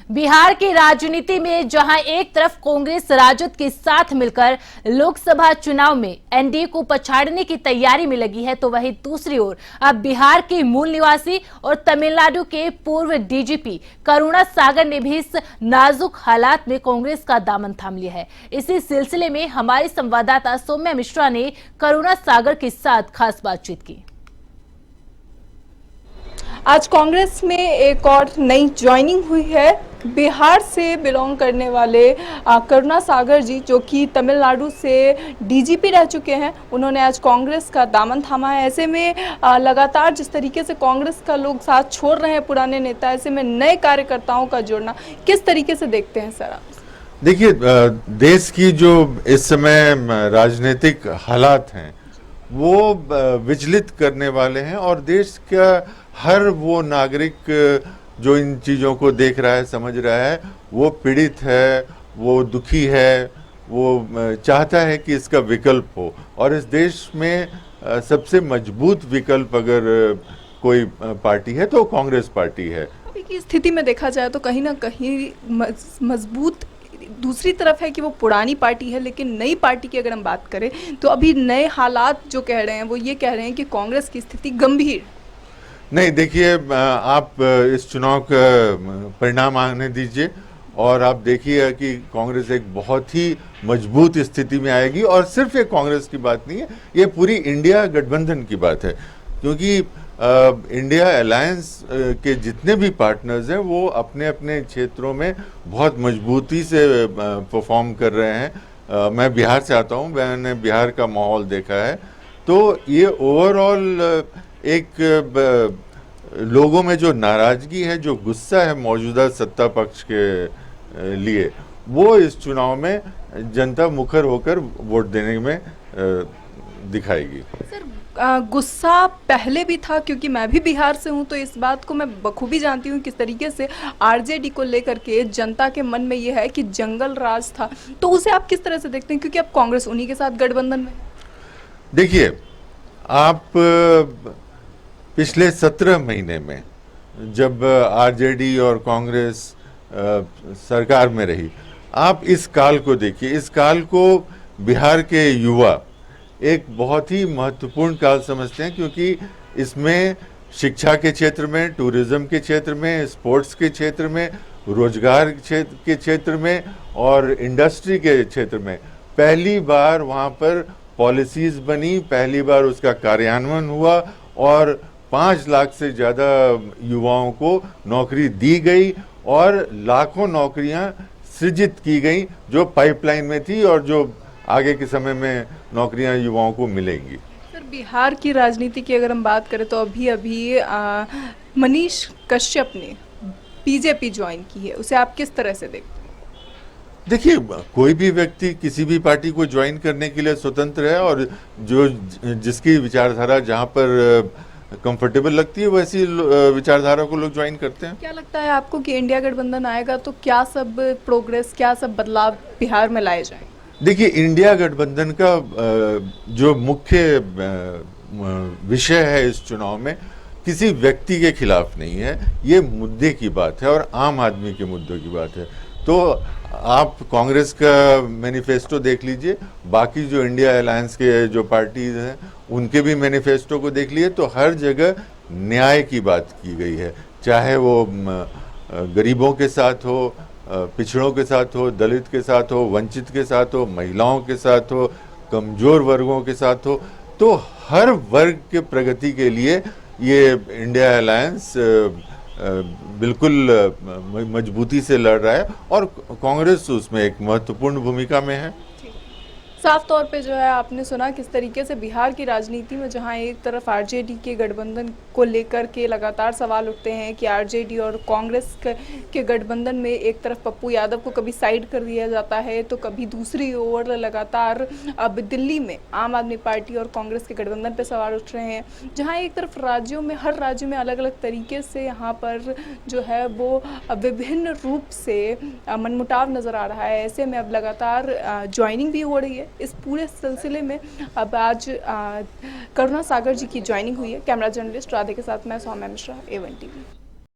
बिहार की राजनीति में जहां एक तरफ कांग्रेस राजद के साथ मिलकर लोकसभा चुनाव में एनडीए को पछाड़ने की तैयारी में लगी है, तो वहीं दूसरी ओर अब बिहार के मूल निवासी और तमिलनाडु के पूर्व डीजीपी करुणा सागर ने भी इस नाजुक हालात में कांग्रेस का दामन थाम लिया है। इसी सिलसिले में हमारी संवाददाता सौम्या मिश्रा ने करुणा सागर के साथ खास बातचीत की। आज कांग्रेस में एक और नई ज्वाइनिंग हुई है। बिहार से बिलोंग करने वाले करुणा सागर जी, जो कि तमिलनाडु से डीजीपी रह चुके हैं, उन्होंने आज कांग्रेस का दामन थामा है। ऐसे में लगातार जिस तरीके से कांग्रेस का लोग साथ छोड़ रहे हैं पुराने नेता, ऐसे में नए कार्यकर्ताओं का जुड़ना किस तरीके से देखते हैं सर आप? देखिए, देश की जो इस समय राजनीतिक हालात हैं वो विचलित करने वाले हैं और देश का हर वो नागरिक जो इन चीज़ों को देख रहा है, समझ रहा है, वो पीड़ित है, वो दुखी है, वो चाहता है कि इसका विकल्प हो। और इस देश में सबसे मजबूत विकल्प अगर कोई पार्टी है तो कांग्रेस पार्टी है। अभी की स्थिति में देखा जाए तो कहीं ना कहीं मजबूत दूसरी तरफ है कि वो पुरानी पार्टी है, लेकिन नई पार्टी की अगर हम बात करें तो अभी नए हालात जो कह रहे हैं वो ये कह रहे हैं कि कांग्रेस की स्थिति गंभीर नहीं। देखिए, आप इस चुनाव का परिणाम आने दीजिए और आप देखिए कि कांग्रेस एक बहुत ही मजबूत स्थिति में आएगी। और सिर्फ एक कांग्रेस की बात नहीं है, ये पूरी इंडिया गठबंधन की बात है, क्योंकि इंडिया अलायंस के जितने भी पार्टनर्स हैं वो अपने अपने क्षेत्रों में बहुत मजबूती से परफॉर्म कर रहे हैं। मैं बिहार से आता हूँ, मैंने बिहार का माहौल देखा है, तो ये ओवरऑल एक लोगों में जो नाराजगी है, जो गुस्सा है मौजूदा सत्ता पक्ष के लिए, वो इस चुनाव में जनता मुखर होकर वोट देने में दिखाएगी। सर, गुस्सा पहले भी था, क्योंकि मैं भी बिहार से हूं, तो इस बात को मैं बखूबी जानती हूं किस तरीके से आरजेडी को लेकर के जनता के मन में यह है कि जंगल राज था। तो उसे आप किस तरह से देखते हैं, क्योंकि अब कांग्रेस उन्हीं के साथ गठबंधन में? देखिए, आप पिछले 17 महीने में जब आरजेडी और कांग्रेस सरकार में रही, आप इस काल को देखिए। इस काल को बिहार के युवा एक बहुत ही महत्वपूर्ण काल समझते हैं, क्योंकि इसमें शिक्षा के क्षेत्र में, टूरिज्म के क्षेत्र में, स्पोर्ट्स के क्षेत्र में, रोजगार के क्षेत्र में और इंडस्ट्री के क्षेत्र में पहली बार वहाँ पर पॉलिसीज बनी, पहली बार उसका कार्यान्वयन हुआ और 5 लाख से ज़्यादा युवाओं को नौकरी दी गई और लाखों नौकरियां सृजित की गई जो पाइपलाइन में थी और जो आगे के समय में नौकरियां युवाओं को मिलेंगी। सर, बिहार की राजनीति की अगर हम बात करें तो अभी मनीष कश्यप ने बीजेपी ज्वाइन की है, उसे आप किस तरह से देखते हैं? देखिए, कोई भी व्यक्ति किसी भी पार्टी को ज्वाइन करने के लिए स्वतंत्र है और जो जिसकी विचारधारा जहाँ पर कंफर्टेबल लगती है वैसी विचारधारा को लोग ज्वाइन करते हैं। क्या लगता है आपको कि इंडिया गठबंधन आएगा तो क्या सब प्रोग्रेस, क्या सब बदलाव बिहार में लाए जाएंगे? देखिए, इंडिया गठबंधन का जो मुख्य विषय है इस चुनाव में किसी व्यक्ति के खिलाफ नहीं है, ये मुद्दे की बात है और आम आदमी के मुद्दों की बात है। तो आप कांग्रेस का मैनिफेस्टो देख लीजिए, बाकी जो इंडिया अलायंस के जो पार्टीज हैं उनके भी मैनिफेस्टो को देख लीजिए, तो हर जगह न्याय की बात की गई है, चाहे वो गरीबों के साथ हो, पिछड़ों के साथ हो, दलित के साथ हो, वंचित के साथ हो, महिलाओं के साथ हो, कमजोर वर्गों के साथ हो। तो हर वर्ग के प्रगति के लिए ये इंडिया अलायंस बिल्कुल मजबूती से लड़ रहा है और कांग्रेस उसमें एक महत्वपूर्ण भूमिका में है। साफ तौर पे जो है आपने सुना किस तरीके से बिहार की राजनीति में जहां एक तरफ आरजेडी के गठबंधन को लेकर के लगातार सवाल उठते हैं कि आरजेडी और कांग्रेस के गठबंधन में एक तरफ पप्पू यादव को कभी साइड कर दिया जाता है तो कभी दूसरी ओर लगातार अब दिल्ली में आम आदमी पार्टी और कांग्रेस के गठबंधन पे सवाल उठ रहे हैं, जहाँ एक तरफ राज्यों में हर राज्य में अलग अलग तरीके से यहाँ पर जो है वो विभिन्न रूप से मनमुटाव नज़र आ रहा है। ऐसे में अब लगातार ज्वाइनिंग भी हो रही है। इस पूरे सिलसिले में अब आज करुणा सागर जी की ज्वाइनिंग हुई है। कैमरा जर्नलिस्ट राधे के साथ मैं सौम्या मिश्रा, A1 TV।